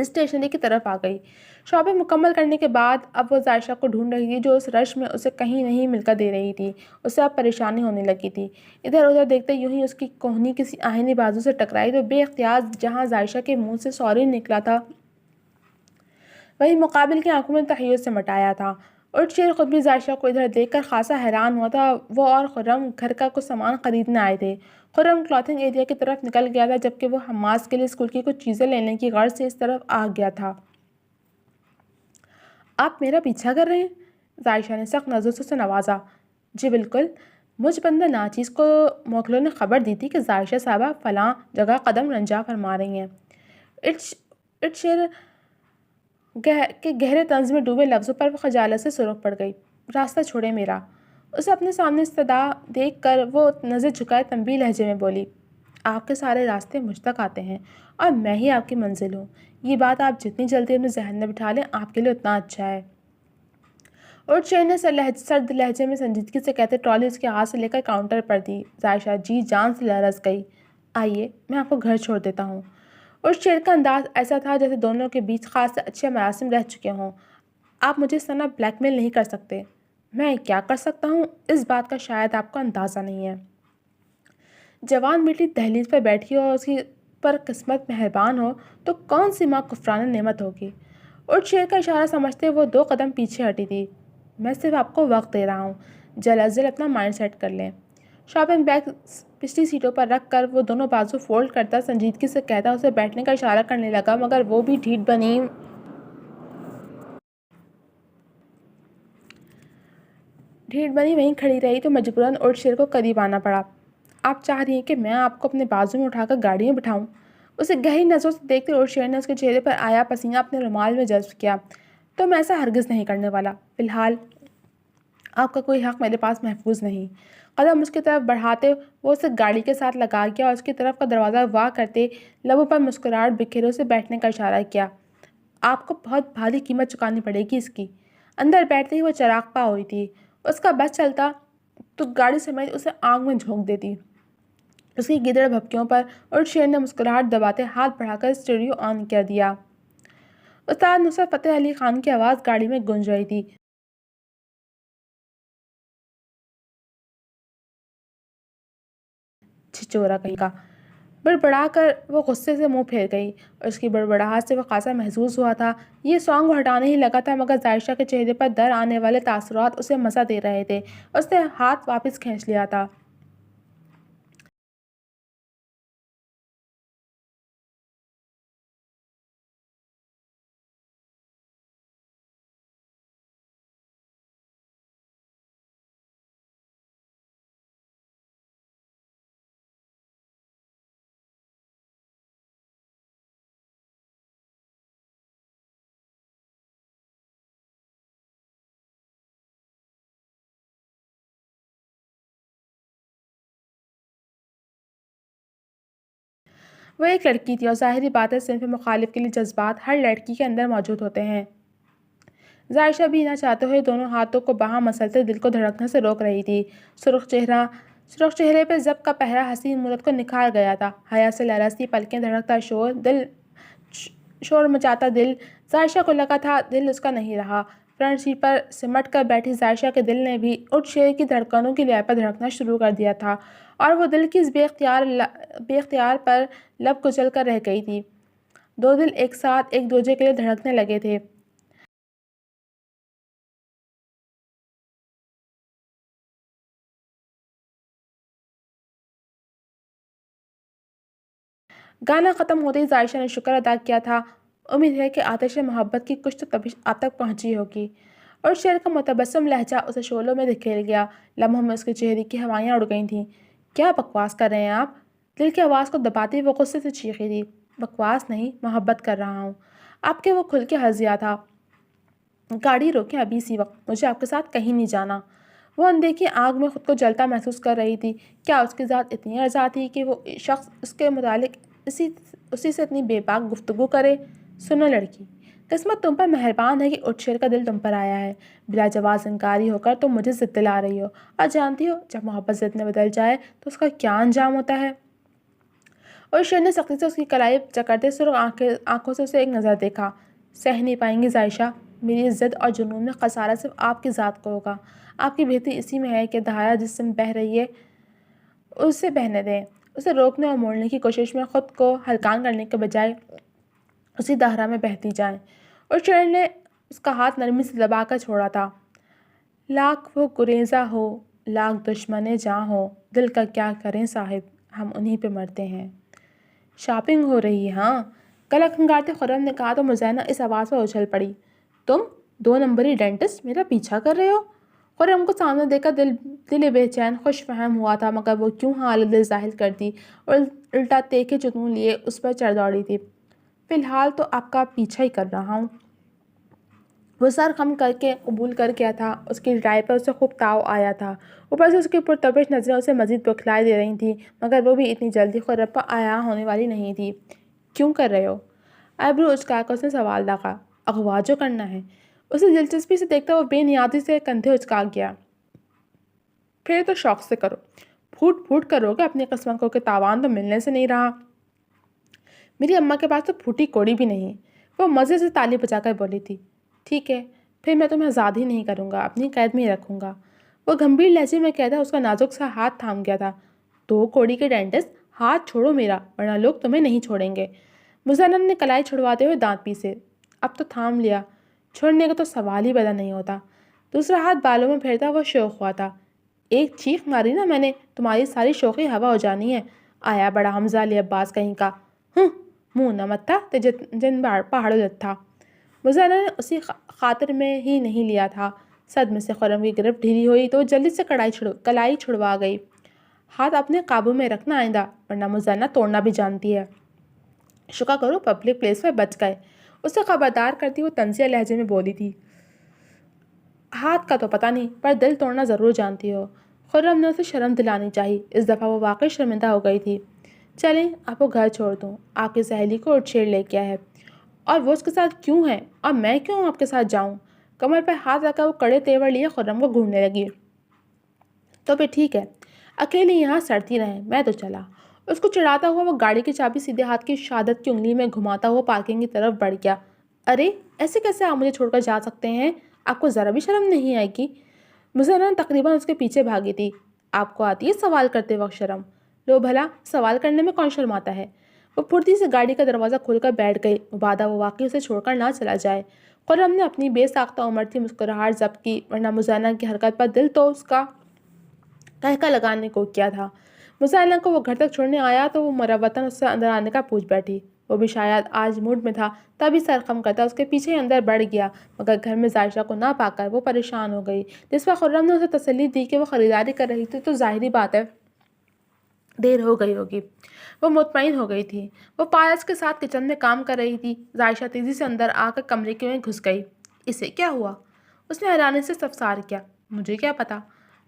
Stationery کی طرف آ گئی۔ شاپنگ مکمل کرنے کے بعد اب وہ ذائشہ کو ڈھونڈ رہی تھی جو اس رش میں اسے کہیں نہیں مل کر دے رہی تھی۔ اسے اب پریشانی ہونے لگی تھی۔ ادھر ادھر دیکھتے یوں ہی اس کی کوہنی کسی آہنی بازو سے ٹکرائی تو بے اختیار جہاں ذائشہ کے منہ سے سوری نکلا تھا وہی مقابل کی آنکھوں میں تحیر سے مٹایا تھا۔ اٹھ شیر خود بھی ذائشہ کو ادھر دیکھ کر خاصا حیران ہوا تھا۔ وہ اور خرم گھر کا کچھ سامان خریدنے آئے تھے۔ خرم کلاتھنگ ایریا کی طرف نکل گیا تھا جبکہ وہ حماس کے لیے اسکول کی کچھ چیزیں لینے کی غرض سے اس طرف آ گیا تھا۔ آپ میرا پیچھا کر رہے ہیں؟ ذائشہ نے سخت نظروں سے اسے نوازا۔ جی بالکل، مجھ بندہ ناچیز کو موکلوں نے خبر دی تھی کہ ذائشہ صاحبہ فلاں جگہ قدم رنجا فرما رہی ہیں۔ اٹ شیر کے گہرے طنز میں ڈوبے لفظوں پر وہ خجالت سے سرخ پڑ گئی۔ راستہ چھوڑے میرا۔ اسے اپنے سامنے استدعا دیکھ کر وہ نظر جھکائے تنبیہ لہجے میں بولی، آپ کے سارے راستے مجھ تک آتے ہیں اور میں ہی آپ کی منزل ہوں۔ یہ بات آپ جتنی جلدی اپنے ذہن میں بٹھا لیں آپ کے لیے اتنا اچھا ہے۔ اور شیر نے سرد لہجے میں سنجیدگی سے کہتے ٹرالی اس کے ہاتھ سے لے کر کاؤنٹر پر دی۔ ذائشہ جی جان سے لرز گئی۔ آئیے میں آپ کو گھر چھوڑ دیتا ہوں۔ اور شیر کا انداز ایسا تھا جیسے دونوں کے بیچ خاص سے اچھے مراسم رہ چکے ہوں۔ آپ مجھے اس طرح بلیک میل نہیں کر سکتے۔ میں کیا کر سکتا ہوں اس بات کا شاید آپ کو اندازہ نہیں ہے۔ جوان بیٹی دہلیز پر بیٹھی ہو اور اس کی پر قسمت مہربان ہو تو کون سی ماں کفران نعمت ہوگی۔ اور شیر کا اشارہ سمجھتے وہ 2 قدم پیچھے ہٹی تھی۔ میں صرف آپ کو وقت دے رہا ہوں، جلد از جلد اپنا مائنڈ سیٹ کر لیں۔ شاپنگ بیگ پچھلی سیٹوں پر رکھ کر وہ دونوں بازو فولڈ کرتا سنجیدگی سے کہتا اسے بیٹھنے کا اشارہ کرنے لگا مگر وہ بھی ڈھیٹ بنی وہیں کھڑی رہی تو مجبوراً اور شیر کو قریب آنا پڑا۔ آپ چاہ رہی ہیں کہ میں آپ کو اپنے بازو میں اٹھا کر گاڑی میں بٹھاؤں؟ اسے گہری نظروں سے دیکھتے اور شیر نے اس کے چہرے پر آیا پسینہ اپنے رومال میں جذب کیا۔ تو میں ایسا ہرگز نہیں کرنے والا۔ فی الحال آپ کا کوئی حق میرے پاس محفوظ نہیں۔ قدم اس کی طرف بڑھاتے وہ اسے گاڑی کے ساتھ لگا گیا اور اس کی طرف کا دروازہ وا کرتے لبوں پر مسکراہٹ بکھیرے اسے بیٹھنے کا اشارہ کیا۔ آپ کو بہت بھاری قیمت چکانی پڑے گی اس کی۔ اندر بیٹھتے ہی وہ چراغ پا ہوئی تھی۔ اس کا بس چلتا تو گاڑی سمیت اسے آگ میں جھونک دیتی۔ اس کی گدڑ بھپکیوں پر اور شیر نے مسکراہٹ دباتے ہاتھ بڑھا کر اسٹیریو آن کر دیا۔ استاد نصرت فتح علی خان کی آواز گاڑی میں گونج رہی تھی۔ چھچورا کہیں کا۔ بڑبڑا کر وہ غصے سے منہ پھیر گئی اور اس کی بڑبڑاہٹ سے وہ خاصا محظوظ ہوا تھا۔ یہ سانگ وہ ہٹانے ہی لگا تھا مگر ذائشہ کے چہرے پر در آنے والے تاثرات اسے مزہ دے رہے تھے۔ اس نے ہاتھ واپس کھینچ لیا تھا۔ وہ ایک لڑکی تھی اور ظاہری بات ہے صنف مخالف کے لیے جذبات ہر لڑکی کے اندر موجود ہوتے ہیں۔ ذائشہ بھی نہ چاہتے ہوئے دونوں ہاتھوں کو باہم مسلتے دل کو دھڑکنے سے روک رہی تھی۔ سرخ چہرے پہ ضبط کا پہرا حسین مورت کو نکھار گیا تھا۔ حیا سے لرزتی پلکیں، دھڑکتا شور مچاتا دل۔ ذائشہ کو لگا تھا دل اس کا نہیں رہا۔ فرنٹ سیٹ پر سمٹ کر بیٹھی ذائشہ کے دل نے بھی اٹھ شیر کی دھڑکنوں کی لے پر دھڑکنا شروع کر دیا تھا اور وہ دل کی اس بے اختیار پر لب کچل کر رہ گئی تھی۔ 2 دل ایک ساتھ ایک دوسرے کے لیے دھڑکنے لگے تھے۔ گانا ختم ہوتے ہی ذائشہ نے شکر ادا کیا تھا، امید ہے کہ آتش محبت کی کچھ تو تپش آپ تک پہنچی ہوگی۔ اور شیر کا متبسم لہجہ اسے شعلوں میں دھکیل گیا۔ لمحوں میں اس کے چہرے کی ہوائیاں اڑ گئی تھیں۔ کیا بکواس کر رہے ہیں آپ؟ دل کی آواز کو دباتے وہ غصے سے چیخی تھی۔ بکواس نہیں، محبت کر رہا ہوں۔ آپ کے وہ کھل کے ہنس دیا تھا۔ گاڑی روکیں ابھی اسی وقت، مجھے آپ کے ساتھ کہیں نہیں جانا۔ وہ اندیکھی آگ میں خود کو جلتا محسوس کر رہی تھی۔ کیا اس کی ذات اتنی ارزاں تھی کہ وہ شخص اس کے متعلق اسی سے اتنی بے باک گفتگو کرے؟ سنو لڑکی، قسمت تم پر مہربان ہے کہ اٹھ شیر کا دل تم پر آیا ہے۔ بلا جواز انکاری ہو کر تم مجھے ضد دلا رہی ہو اور جانتی ہو جب محبت ضد میں بدل جائے تو اس کا کیا انجام ہوتا ہے۔ اور شیر نے سختی سے اس کی کلائی چکرتے سرخ آنکھوں سے اسے ایک نظر دیکھا۔ سہ نہیں پائیں گی ظائشہ، میری عزت اور جنون میں خسارہ صرف آپ کی ذات کو ہوگا۔ آپ کی بہتری اسی میں ہے کہ دھارا جس سے بہہ رہی ہے اسے بہنے دیں۔ اسے روکنے اور موڑنے کی کوشش میں خود کو ہلکان کرنے کے بجائے اسی دھارا میں بہتی جائیں۔ اور شیر نے اس کا ہاتھ نرمی سے دبا کر چھوڑا تھا۔ لاکھ وہ گریزاں ہو، لاکھ دشمن جاں ہو، دل کا کیا کریں صاحب، ہم انہی پہ مرتے ہیں۔ شاپنگ ہو رہی ہے ہاں، گلا کھنگارتے خرم نے کہا تو مزینہ اس آواز پر اچھل پڑی۔ تم 2 نمبری ڈینٹسٹ میرا پیچھا کر رہے ہو؟ خرم کو سامنے دیکھ کر دل بے چین خوش فہم ہوا تھا، مگر وہ کیوں حالت دل ظاہر کرتی اور الٹا تیکھے جنون لیے اس پر چڑھ دوڑی تھی۔ فی الحال تو آپ کا پیچھا ہی کر رہا ہوں۔ وہ سر خم کر کے قبول کر گیا تھا۔ اس کی رائے پر اسے خوب تاؤ آیا تھا، اوپر سے اس کی پرتپش نظریں اسے مزید بکھلائے دے رہی تھیں، مگر وہ بھی اتنی جلدی خرم پر آیا ہونے والی نہیں تھی۔ کیوں کر رہے ہو؟ ایبرو اچکا کر اس نے سوال داغا۔ اغوا جو کرنا ہے؟ اسے دلچسپی سے دیکھتا وہ بے نیازی سے کندھے اچکا گیا۔ پھر تو شوق سے کرو، پھوٹ پھوٹ کرو گے اپنی قسمت کو کہ تاوان تو ملنے سے نہیں رہا۔ میری اماں کے پاس تو پھوٹی کوڑی بھی نہیں۔ وہ مزے سے تالی بجا کر بولی تھی۔ ٹھیک ہے، پھر میں تمہیں آزاد ہی نہیں کروں گا، اپنی قید میں ہی رکھوں گا۔ وہ گھمبیر لہجے میں کہتا اس کا نازک سا ہاتھ تھام گیا تھا۔ 2 کوڑی کے ڈینٹسٹ، ہاتھ چھوڑو میرا ورنہ لوگ تمہیں نہیں چھوڑیں گے۔ مزینہ نے کلائی چھڑواتے ہوئے دانت پیسے۔ اب تو تھام لیا، چھوڑنے کا تو سوال ہی پیدا نہیں ہوتا۔ دوسرا ہاتھ بالوں میں پھیرتا وہ شوق ہوا تھا۔ ایک چیخ ماری نا میں نے، تمہاری ساری شوخی ہوا ہو جانی ہے۔ آیا بڑا حمزہ علی عباس کہیں کا، منہ نہ مت تھا تے جن پہاڑوں جت تھا۔ مزینہ نے اسی خاطر میں ہی نہیں لیا تھا۔ صدمے سے خرم کی گرفت ڈھیلی ہوئی تو جلدی سے کلائی چھڑوا گئی۔ ہاتھ اپنے قابو میں رکھنا آئندہ، ورنہ مزینہ توڑنا بھی جانتی ہے۔ شکر کرو پبلک پلیس میں بچ گئے، اسے خبردار کرتی وہ طنزیہ لہجے میں بولی تھی۔ ہاتھ کا تو پتہ نہیں، پر دل توڑنا ضرور جانتی ہو۔ خرم نے اسے شرم دلانی چاہی، اس دفعہ وہ واقعی شرمندہ ہو گئی تھی۔ چلیں آپ کو گھر چھوڑ دوں، آپ کی سہیلی کو اٹھشیر لے کیا ہے، اور وہ اس کے ساتھ کیوں ہے، اور میں کیوں آپ کے ساتھ جاؤں؟ کمر پر ہاتھ رکھ کر وہ کڑے تیور لیے خرم کو گھورنے لگی۔ تو پھر ٹھیک ہے، اکیلی یہاں سڑتی رہیں، میں تو چلا۔ اس کو چڑھاتا ہوا وہ گاڑی کی چابی سیدھے ہاتھ کی شہادت کی انگلی میں گھماتا ہوا پارکنگ کی طرف بڑھ گیا۔ ارے ایسے کیسے آپ مجھے چھوڑ کر جا سکتے ہیں؟ آپ کو ذرا بھی شرم نہیں آئے گی؟ مزینہ تقریباً اس کے پیچھے بھاگی تھی۔ آپ کو آتی ہے سوال کرتے وقت شرم؟ لو بھلا، سوال کرنے میں کون شرماتا ہے؟ وہ پھرتی سے گاڑی کا دروازہ کھول کر بیٹھ گئی، مبادا وہ واقعی اسے چھوڑ کر نہ چلا جائے۔ خرم نے اپنی بے ساختہ امرتی مسکراہٹ ضبط کی، ورنہ مزینہ کی حرکت پر دل تو اس کا کہکا لگانے کو کیا تھا۔ مزینہ کو وہ گھر تک چھوڑنے آیا تو وہ مروتاً اس سے اندر آنے کا پوچھ بیٹھی۔ وہ بھی شاید آج موڈ میں تھا، تبھی سر خم کرتا اس کے پیچھے اندر بڑھ گیا، مگر گھر میں ظائشہ کو نہ پا کر وہ پریشان ہو گئی۔ جس پر خرم نے اسے تسلی دی کہ وہ خریداری کر رہی تھی تو ظاہری بات ہے دیر ہو گئی ہوگی۔ وہ مطمئن ہو گئی تھی۔ وہ پارس کے ساتھ کچن میں کام کر رہی تھی۔ ظائشہ تیزی سے اندر آ کر کمرے میں گھس گئی۔ اسے کیا ہوا؟ اس نے حیرانی سے استفسار کیا۔ مجھے کیا پتا؟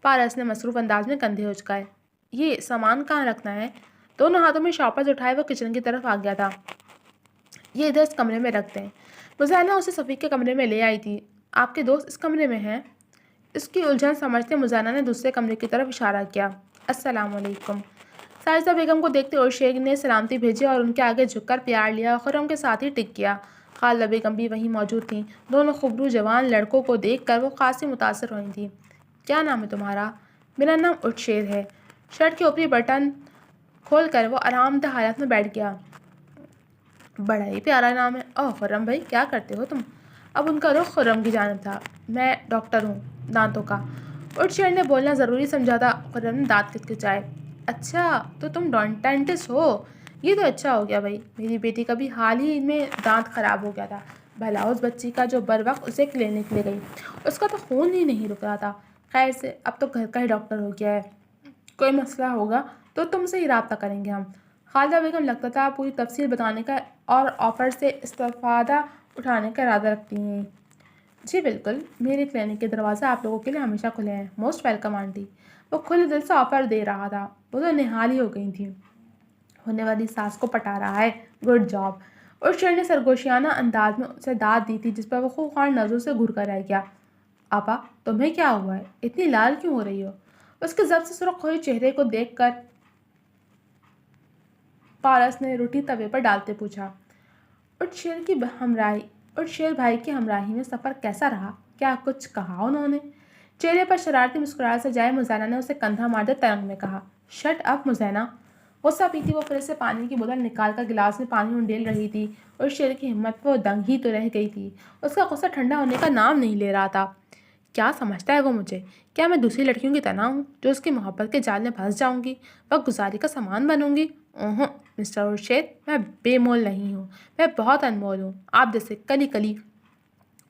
پارس نے مصروف انداز میں کندھے اچکائے۔ یہ سامان کہاں رکھنا ہے؟ دونوں ہاتھوں میں شاپرز اٹھائے وہ کچن کی طرف آ گیا تھا۔ یہ ادھر اس کمرے میں رکھ دیں۔ مزینہ اسے صفی کے کمرے میں لے آئی تھی۔ آپ کے دوست اس کمرے میں ہیں؟ اس کی الجھن سمجھتے مزینہ نے دوسرے کمرے کی طرف اشارہ کیا۔ السلام علیکم۔ ساجدہ بیگم کو دیکھتے عرشیگ نے سلامتی بھیجی اور ان کے آگے جھک کر پیار لیا اور خرم کے ساتھ ہی ٹک گیا۔ خالدہ بیگم بھی وہیں موجود تھیں۔ دونوں خوبرو جوان لڑکوں کو دیکھ کر وہ خاصی متاثر ہوئی تھیں۔ کیا نام ہے تمہارا؟ میرا نام عرشیر ہے۔ شرٹ کے اوپری بٹن کھول کر وہ آرام دہ حالت میں بیٹھ گیا۔ بڑا ہی پیارا نام ہے۔ اوہ خرم بھائی، کیا کرتے ہو تم؟ اب ان کا رخ خرم کی جانب تھا۔ میں ڈاکٹر ہوں، دانتوں کا۔ عرشیر نے بولنا ضروری سمجھا تھا۔ خرم نے دانت کھچکھچائے۔ اچھا، تو تم ڈینٹسٹ ہو؟ یہ تو اچھا ہو گیا بھائی، میری بیٹی کا بھی حال ہی میں دانت خراب ہو گیا تھا۔ بھلا اس بچی کا جو بر وقت اسے کلینک لے گئی، اس کا تو خون ہی نہیں رک رہا تھا۔ خیر سے اب تو گھر کا ہی ڈاکٹر ہو گیا ہے، کوئی مسئلہ ہوگا تو تم سے ہی رابطہ کریں گے ہم۔ خالدہ بیگم لگتا تھا پوری تفصیل بتانے کا اور آفر سے استفادہ اٹھانے کا ارادہ رکھتی ہیں۔ جی بالکل، میرے کلینک کے دروازے آپ لوگوں کے لیے ہمیشہ کھلے ہیں۔ Most welcome aunty. وہ کھلے دل سے آفر دے رہا تھا۔ وہ تو نہال ہی ہو گئی تھیں۔ ہونے والی ساس کو پٹا رہا ہے، گڈ جاب۔ عرشیر نے سرگوشیانہ انداز میں اسے داد دی تھی، جس پر وہ خوخار نظروں سے گھور کر رہ گیا۔ آپا تمہیں کیا ہوا ہے؟ اتنی لال کیوں ہو رہی ہو؟ اس کے ضبط سے سرخ ہوئے چہرے کو دیکھ کر پارس نے روٹی توے پر ڈالتے پوچھا۔ اور شیر بھائی کی ہمراہی میں سفر کیسا رہا؟ کیا کچھ کہا انہوں نے؟ چہرے پر شرارتی مسکراہٹ سے جائے مزینہ نے اسے کندھا مارتے ترنگ میں کہا، شٹ اپ مزینہ۔ غصہ پیتی وہ فریج سے پانی کی بوتل نکال کر گلاس میں پانی انڈیل رہی تھی اور شیر کی ہمت پہ وہ دنگ ہی تو رہ گئی تھی۔ اس کا غصہ ٹھنڈا ہونے کا نام نہیں لے رہا تھا۔ کیا سمجھتا ہے وہ مجھے؟ کیا میں دوسری لڑکیوں کی طرح ہوں جو اس کی محبت کے جال میں پھنس جاؤں گی، وقت گزاری کا سامان بنوں گی؟ اوہو مسٹر خورشید، میں بے مول نہیں ہوں، میں بہت انمول ہوں۔ آپ جیسے کلی کلی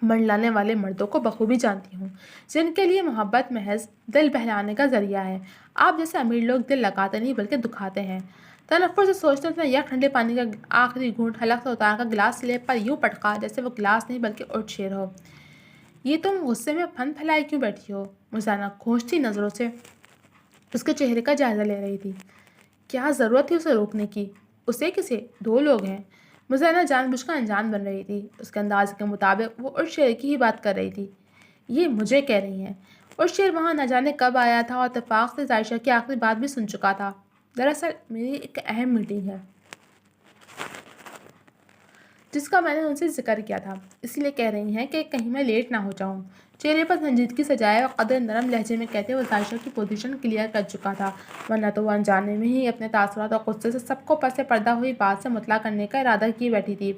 منڈلانے والے مردوں کو بخوبی جانتی ہوں، جن کے لیے محبت محض دل بہلانے کا ذریعہ ہے۔ آپ جیسے امیر لوگ دل لگاتے نہیں بلکہ دکھاتے ہیں۔ تنفر سے سوچتے اس نے یک ٹھنڈے پانی کا آخری گھونٹ حلق سے اتار کر گلاس سلیب پر یوں پٹکا جیسے وہ گلاس نہیں بلکہ اٹھ شیر ہو۔ یہ تم غصے میں پھن پھیلائے کیوں بیٹھی ہو؟ مزینہ کھونچتی نظروں سے اس کے چہرے کا جائزہ لے رہی تھی۔ کیا ضرورت تھی اسے روکنے کی؟ اسے کسے؟ دو لوگ ہیں۔ مزینہ جان بوجھ کر انجان بن رہی تھی۔ اس کے انداز کے مطابق وہ اور شیر کی ہی بات کر رہی تھی۔ یہ مجھے کہہ رہی ہیں؟ اور شیر وہاں نہ جانے کب آیا تھا اور اتفاق سے عائشہ کی آخری بات بھی سن چکا تھا۔ دراصل میری ایک اہم میٹنگ ہے جس کا میں نے ان سے ذکر کیا تھا، اس لیے کہہ رہی ہیں کہ کہیں میں لیٹ نہ ہو جاؤں۔ چہرے پر سنجیدگی سجائے اور قدر نرم لہجے میں کہتے وہ عائشہ کی پوزیشن کلیئر کر چکا تھا، ورنہ تو وہ انجانے میں ہی اپنے تاثرات اور غصے سے سب کو پس پردہ ہوئی بات سے مطلع کرنے کا ارادہ کیے بیٹھی تھی۔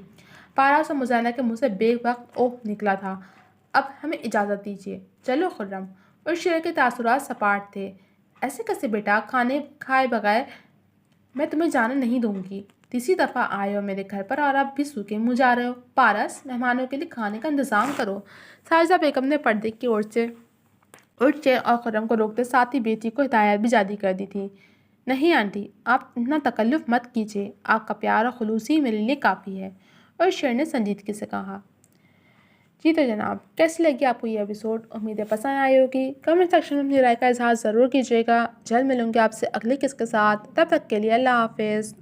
پارس اور مزینہ کے منہ سے بے وقت اوہ نکلا تھا۔ اب ہمیں اجازت دیجیے، چلو خرم۔ اور شیر کے تاثرات سپاٹ تھے۔ ایسے کیسے بیٹا؟ کھانے کھائے بغیر میں تمہیں جانے نہیں دوں گی۔ تیسری دفعہ آئے ہو میرے گھر پر اور اب بھی سوکھے منہ جا رہے ہو۔ پارس، مہمانوں کے لیے کھانے کا انتظام کرو۔ ساجدہ بیگم نے پردے کی اوٹ سے اٹھ شیر اور خرم کو روکتے ساتھ ہی بیٹی کو ہدایت بھی جاری کر دی تھی۔ نہیں آنٹی، آپ اتنا تکلف مت کیجیے، آپ کا پیار اور خلوص ہی میرے لیے کافی ہے۔ اور شیر نے سنجیدگی سے کہا۔ جی تو جناب، کیسی لگی آپ کو یہ ایپیسوڈ؟ امیدیں پسند آئی ہوگی۔ کمنٹ سیکشن میں اپنی رائے کا اظہار ضرور کیجیے گا۔ جلد ملوں گے آپ سے اگلے قسط کے ساتھ، تب تک کے لیے اللہ حافظ۔